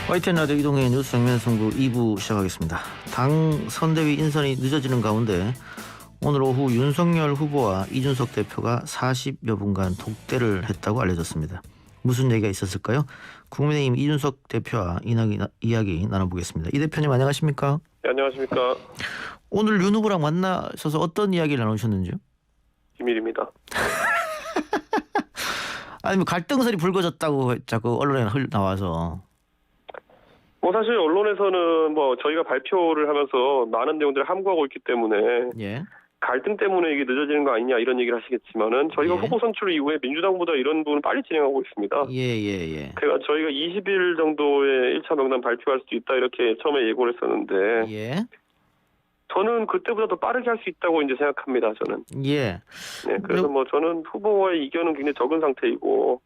YTN 라디오 이동의 뉴스 정면 승부 2부 시작하겠습니다. 당 선대위 인선이 늦어지는 가운데 오늘 오후 윤석열 후보와 이준석 대표가 40여 분간 독대를 했다고 알려졌습니다. 무슨 얘기가 있었을까요? 국민의힘 이준석 대표와 이야기 나눠보겠습니다. 이 대표님 안녕하십니까? 네, 안녕하십니까? 오늘 윤 후보랑 만나셔서 어떤 이야기를 나누셨는지요? 비밀입니다. 아니면 갈등설이 불거졌다고 자꾸 언론에 나와서. 사실 언론에서는 저희가 발표를 하면서 많은 내용들을 함구하고 있기 때문에 예. 갈등 때문에 이게 늦어지는 거 아니냐 이런 얘기를 하시겠지만은 저희가 예. 후보 선출 이후에 민주당보다 이런 부분을 빨리 진행하고 있습니다. 예. 그러니까 저희가 20일 정도에 1차 명단 발표할 수도 있다 이렇게 처음에 예고를 했었는데 예. 저는 그때보다 더 빠르게 할 수 있다고 이제 생각합니다. 저는. 예. 네, 그래서 저는 후보와의 이견은 굉장히 적은 상태이고.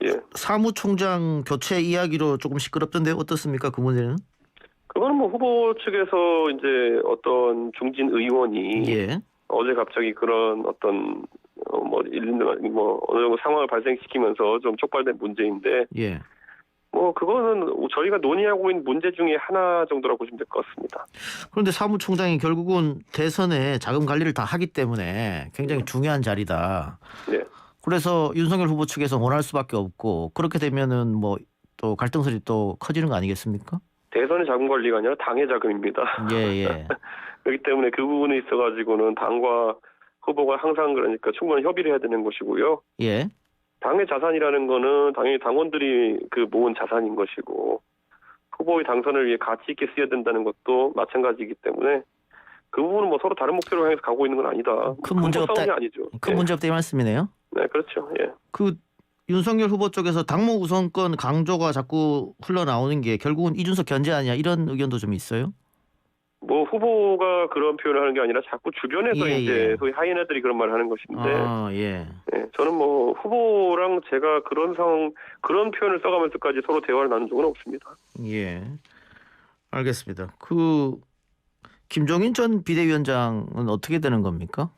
예. 사무총장 교체 이야기로 조금 시끄럽던데 어떻습니까? 그 문제는? 그거는 후보 측에서 이제 어떤 중진 의원이 예. 어제 갑자기 그런 어떤 어느 정도 상황을 발생시키면서 좀 촉발된 문제인데 예. 그거는 저희가 논의하고 있는 문제 중에 하나 정도라고 보시면 될 것 같습니다. 그런데 사무총장이 결국은 대선에 자금 관리를 다 하기 때문에 굉장히 중요한 자리다. 네. 그래서 윤석열 후보 측에서 원할 수밖에 없고 그렇게 되면은 또 갈등설이 또 커지는 거 아니겠습니까? 대선의 자금 관리가 아니라 당의 자금입니다. 예. 그렇기 때문에 그 부분에 있어가지고는 당과 후보가 항상 그러니까 충분한 협의를 해야 되는 것이고요. 예. 당의 자산이라는 거는 당연히 당원들이 모은 자산인 것이고 후보의 당선을 위해 가치 있게 쓰여야 된다는 것도 마찬가지이기 때문에 그 부분은 서로 다른 목표를 향해서 가고 있는 건 아니다. 큰 문제 없다. 아니죠. 큰 문제 없다 이 말씀이네요. 네, 그렇죠. 예. 윤석열 후보 쪽에서 당무 우선권 강조가 자꾸 흘러나오는 게 결국은 이준석 견제 아니냐 이런 의견도 좀 있어요? 후보가 그런 표현을 하는 게 아니라 자꾸 주변에서 예. 소위 하이에나들이 그런 말을 하는 것인데 예. 네, 저는 후보랑 제가 그런 표현을 써가면서까지 서로 대화를 나눈 적은 없습니다. 예. 알겠습니다. 김종인 전 비대위원장은 어떻게 되는 겁니까?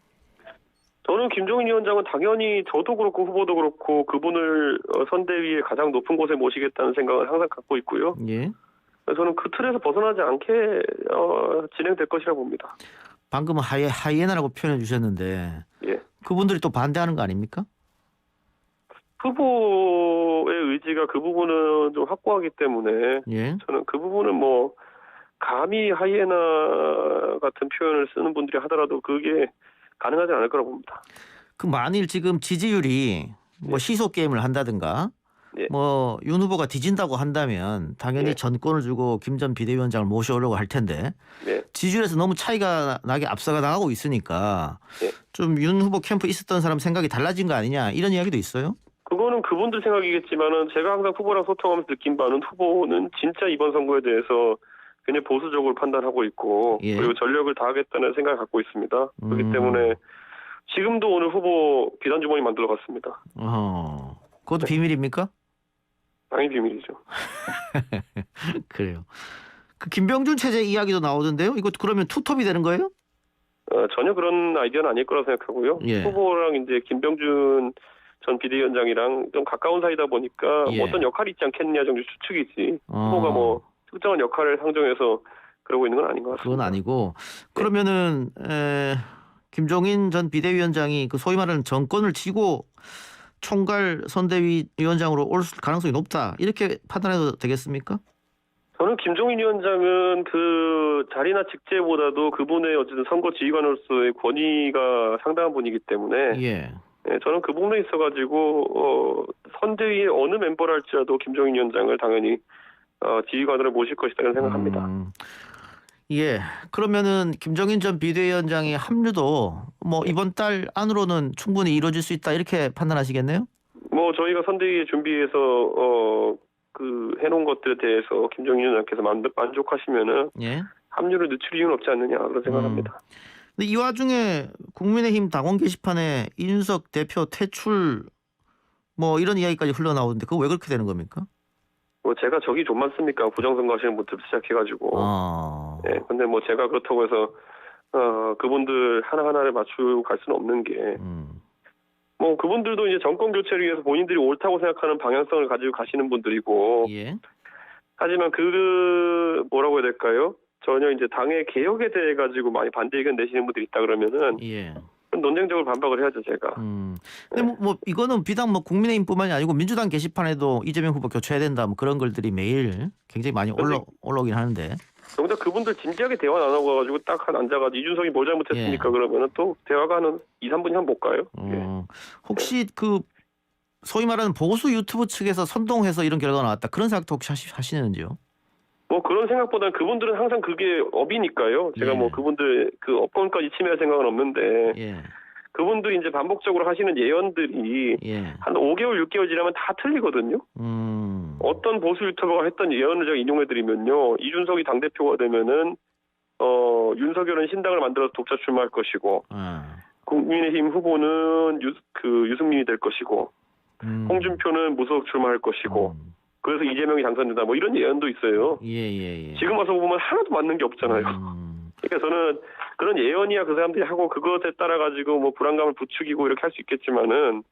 저는 김종인 위원장은 당연히 저도 그렇고 후보도 그렇고 그분을 선대위의 가장 높은 곳에 모시겠다는 생각을 항상 갖고 있고요. 예. 저는 그 틀에서 벗어나지 않게 진행될 것이라 봅니다. 방금 하이에나라고 표현해 주셨는데 예. 그분들이 또 반대하는 거 아닙니까? 후보의 의지가 그 부분은 좀 확고하기 때문에 예. 저는 그 부분은 감히 하이에나 같은 표현을 쓰는 분들이 하더라도 그게 가능하지 않을 거라고 봅니다. 만일 지금 지지율이 시소 게임을 한다든가 예. 윤 후보가 뒤진다고 한다면 당연히 예. 전권을 주고 김 전 비대위원장을 모셔오려고 할 텐데 예. 지지율에서 너무 차이가 나게 앞서가 나가고 있으니까 예. 좀 윤 후보 캠프 있었던 사람 생각이 달라진 거 아니냐 이런 이야기도 있어요? 그거는 그분들 생각이겠지만은 제가 항상 후보랑 소통하면서 느낀 바는 후보는 진짜 이번 선거에 대해서 굉장히 보수적으로 판단하고 있고 예. 그리고 전력을 다하겠다는 생각을 갖고 있습니다. 그렇기 때문에 지금도 오늘 후보 비단 주머니 만들어 갔습니다. 그것도 비밀입니까? 당연히 비밀이죠. 그래요. 김병준 체제 이야기도 나오던데요. 이거 그러면 투톱이 되는 거예요? 전혀 그런 아이디어는 아닐 거라고 생각하고요. 예. 후보랑 이제 김병준 전 비대위원장이랑 좀 가까운 사이다 보니까 예. 어떤 역할이 있지 않겠냐 정도 추측이지. 후보가 특정한 역할을 상정해서 그러고 있는 건 아닌 것 같습니다. 그건 아니고 그러면은 김종인 전 비대위원장이 소위 말하는 정권을 쥐고 총괄 선대위 위원장으로 올 가능성이 높다 이렇게 판단해도 되겠습니까? 저는 김종인 위원장은 그 자리나 직제보다도 그분의 어쨌든 선거 지휘관으로서의 권위가 상당한 분이기 때문에 예. 저는 그 부분에 있어가지고 선대위의 어느 멤버를 할지라도 김종인 위원장을 당연히 지휘관으로 모실 것이다 이런 생각합니다. 예. 그러면은 김종인 전 비대위원장의 합류도 이번 달 안으로는 충분히 이루어질 수 있다 이렇게 판단하시겠네요? 저희가 선대위에 준비해서 해놓은 것들에 대해서 김종인 위원장께서 만족하시면은 예. 합류를 늦출 이유는 없지 않느냐 그런 생각합니다. 근데 이 와중에 국민의힘 당원 게시판에 이준석 대표 퇴출 이런 이야기까지 흘러나오는데 그거 왜 그렇게 되는 겁니까? 제가 적이 좀 많습니까? 부정선거 하시는 분들부터 시작해가지고. 네, 근데 제가 그렇다고 해서 그분들 하나하나를 맞추고 갈 수는 없는 게 뭐 그분들도 이제 정권 교체를 위해서 본인들이 옳다고 생각하는 방향성을 가지고 가시는 분들이고, 예. 하지만 뭐라고 해야 될까요? 전혀 이제 당의 개혁에 대해 가지고 많이 반대 의견 내시는 분들이 있다 그러면은 예. 논쟁적으로 반박을 해야죠, 제가. 근데 뭐 이거는 비단 뭐 국민의힘뿐만이 아니고 민주당 게시판에도 이재명 후보 교체해야 된다 뭐 그런 글들이 매일 굉장히 많이 올라오긴 하는데. 정작 그분들 진지하게 대화 나누고 가지고 딱 한 앉아가지고 이준석이 뭘 잘못했습니까? 예. 그러면은 또 대화가 한 2, 3분이 한 못 가요. 예. 혹시 그 소위 말하는 보수 유튜브 측에서 선동해서 이런 결과가 나왔다 그런 생각도 혹시 하시는지요? 뭐 그런 생각보다는 그분들은 항상 그게 업이니까요. 제가 예. 뭐 그분들 그 업권까지 침해할 생각은 없는데, 예. 그분들이 이제 반복적으로 하시는 예언들이 예. 한 5개월, 6개월 지나면 다 틀리거든요. 어떤 보수 유튜버가 했던 예언을 제가 인용해드리면요, 이준석이 당대표가 되면은 윤석열은 신당을 만들어서 독자 출마할 것이고, 국민의힘 후보는 유승민이 될 것이고, 홍준표는 무소속 출마할 것이고, 그래서 이재명이 당선된다. 뭐 이런 예언도 있어요. 예. 지금 와서 보면 하나도 맞는 게 없잖아요. 그러니까 저는 그런 예언이야 그 사람들이 하고 그것에 따라 가지고 뭐 불안감을 부추기고 이렇게 할 수 있겠지만은,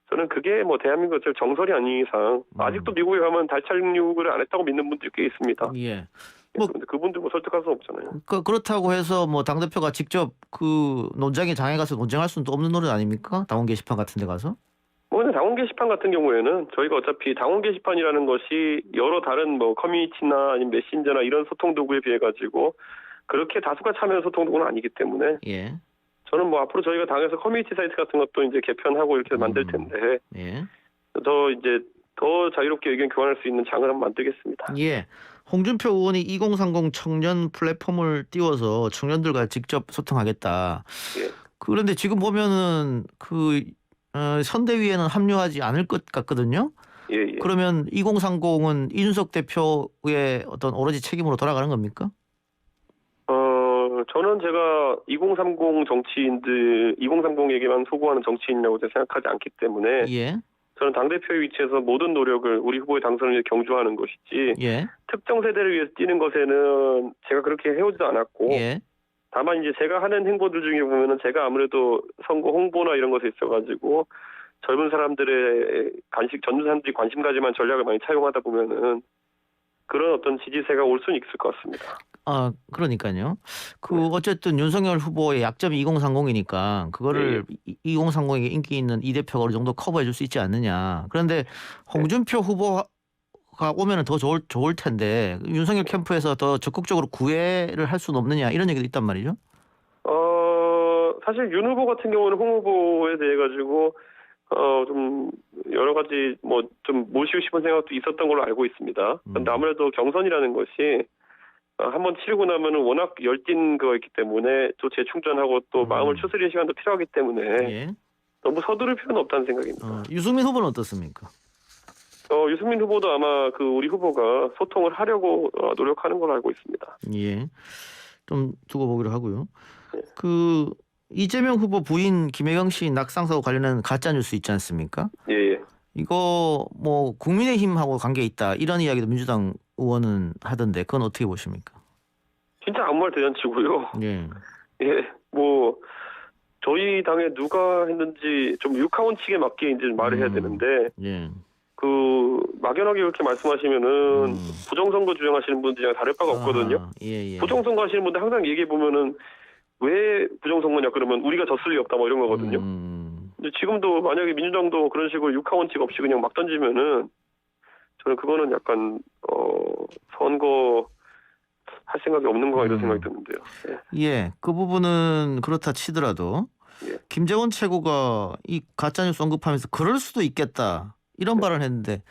저는 그게 뭐 대한민국 정설이 아닌 이상 아직도 미국에 가면 달 착륙을 안 했다고 믿는 분들이 꽤 있습니다. 예. 근데 그분들 뭐 설득할 수 없잖아요. 그렇다고 해서 뭐 당대표가 직접 그 논장에 장에 가서 논쟁할 수는 또 없는 노릇 아닙니까? 당원 게시판 같은 데 가서? 근데 당원 게시판 같은 경우에는 저희가 어차피 당원 게시판이라는 것이 여러 다른 뭐 커뮤니티나 아니면 메신저나 이런 소통 도구에 비해 가지고 그렇게 다수가 참여하는 소통 도구는 아니기 때문에, 예. 저는 뭐 앞으로 저희가 당에서 커뮤니티 사이트 같은 것도 이제 개편하고 이렇게 만들 텐데, 예. 더 자유롭게 의견 교환할 수 있는 장을 한번 만들겠습니다. 예. 홍준표 의원이 2030 청년 플랫폼을 띄워서 청년들과 직접 소통하겠다. 예. 그런데 지금 보면은 선대위에는 합류하지 않을 것 같거든요. 예. 그러면 2030은 이준석 대표의 어떤 오로지 책임으로 돌아가는 겁니까? 저는 제가 2030 정치인들, 2030에게만 소구하는 정치인이라고 생각하지 않기 때문에, 예. 저는 당대표의 위치에서 모든 노력을 우리 후보의 당선을 위해 경주하는 것이지, 예. 특정 세대를 위해서 뛰는 것에는 제가 그렇게 해오지도 않았고, 예. 다만 이제 제가 하는 행보들 중에 보면은 제가 아무래도 선거 홍보나 이런 것에 있어가지고 젊은 사람들의 젊은 사람들이 관심 가지만 전략을 많이 차용하다 보면은 그런 어떤 지지세가 올 수는 있을 것 같습니다. 그러니까요. 어쨌든 윤석열 후보의 약점이 2030이니까 그거를 2030에게 인기 있는 이 대표가 어느 정도 커버해 줄 수 있지 않느냐. 그런데 홍준표 후보가 오면은 더 좋을 텐데 윤석열 캠프에서 더 적극적으로 구애를 할 수는 없느냐 이런 얘기도 있단 말이죠. 사실 윤 후보 같은 경우는 홍 후보에 대해 가지고 좀 여러 가지 뭐 좀 모시고 싶은 생각도 있었던 걸로 알고 있습니다. 그런데 아무래도 경선이라는 것이 한번 치르고 나면은 워낙 열띤 거였기 때문에 또 재충전하고 또 마음을 추스리는 시간도 필요하기 때문에 예. 너무 서두를 필요는 없다는 생각입니다. 유승민 후보는 어떻습니까? 유승민 후보도 아마 우리 후보가 소통을 하려고 노력하는 걸로 알고 있습니다. 예. 좀 두고 보기로 하고요. 예. 이재명 후보 부인 김혜경 씨 낙상 사고 관련한 가짜 뉴스 있지 않습니까? 예. 이거 뭐 국민의힘하고 관계 있다 이런 이야기도 민주당 의원은 하던데 그건 어떻게 보십니까? 진짜 아무 말 대잔치고요. 예. 예. 뭐 저희 당에 누가 했는지 좀 육하원 측에 맞게 이제 말을 해야 되는데, 예. 막연하게 그렇게 말씀하시면은 부정선거 주장하시는 분들이랑 다를 바가 없거든요. 예. 부정선거 하시는 분들 항상 얘기해 보면은 왜 부정선거냐 그러면 우리가 졌을 리 없다 뭐 이런 거거든요. 근데 지금도 만약에 민주당도 그런 식으로 육하원칙 없이 그냥 막 던지면은 저는 그거는 약간 선거 할 생각이 없는 거가 이런 생각이 드는데요. 예. 그 부분은 그렇다 치더라도 김재원 최고가 이 가짜뉴스 언급하면서 그럴 수도 있겠다 이런 발언을 했는데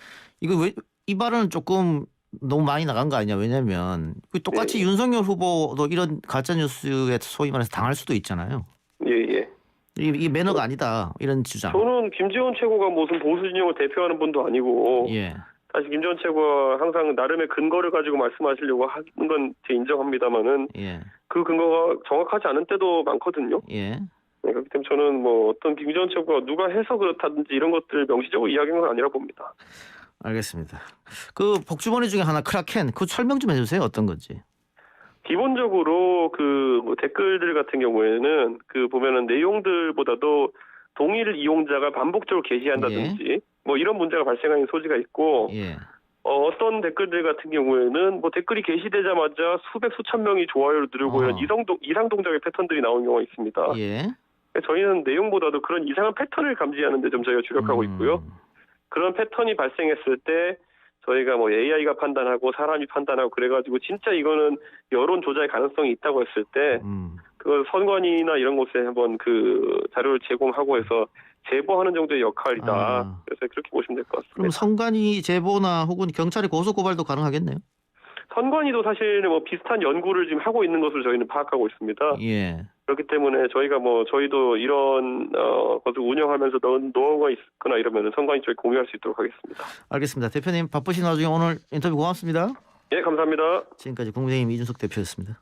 이거 왜 이 발언은 조금 너무 많이 나간 거 아니냐. 왜냐면 똑같이 윤석열 후보도 이런 가짜뉴스에 소위 말해서 당할 수도 있잖아요. 예. 이게 매너가 아니다 이런 주장. 저는 김재원 최고가 무슨 보수 진영을 대표하는 분도 아니고, 사실 김재원 최고가 항상 나름의 근거를 가지고 말씀하시려고 하는 건 제 인정합니다만은 그 근거가 정확하지 않은 때도 많거든요. 그렇기 때문에 저는 뭐 어떤 김재원 최고가 누가 해서 그렇다든지 이런 것들을 명시적으로 이야기한 건 아니라 봅니다. 알겠습니다. 복주머니 중에 하나 크라켄 설명 좀 해주세요. 어떤 건지. 기본적으로 뭐 댓글들 같은 경우에는 보면은 내용들보다도 동일 이용자가 반복적으로 게시한다든지 뭐 이런 문제가 발생하는 소지가 있고 예. 어떤 댓글들 같은 경우에는 뭐 댓글이 게시되자마자 수백 수천 명이 좋아요를 누르고 이런 이상 동작의 패턴들이 나오는 경우가 있습니다. 예. 저희는 내용보다도 그런 이상한 패턴을 감지하는 데 좀 저희가 주력하고 있고요. 그런 패턴이 발생했을 때 저희가 뭐 AI가 판단하고 사람이 판단하고 그래가지고 진짜 이거는 여론 조작의 가능성이 있다고 했을 때 그 선관위나 이런 곳에 한번 그 자료를 제공하고 해서 제보하는 정도의 역할이다. 그래서 그렇게 보시면 될 것 같습니다. 그럼 선관위 제보나 혹은 경찰의 고소 고발도 가능하겠네요. 선관위도 사실 뭐 비슷한 연구를 지금 하고 있는 것으로 저희는 파악하고 있습니다. 예. 그렇기 때문에 저희도 이런 것을 운영하면서 노하우가 있거나 이러면 선관위 쪽에 공유할 수 있도록 하겠습니다. 알겠습니다. 대표님 바쁘신 와중에 오늘 인터뷰 고맙습니다. 예, 감사합니다. 지금까지 국민의힘 이준석 대표였습니다.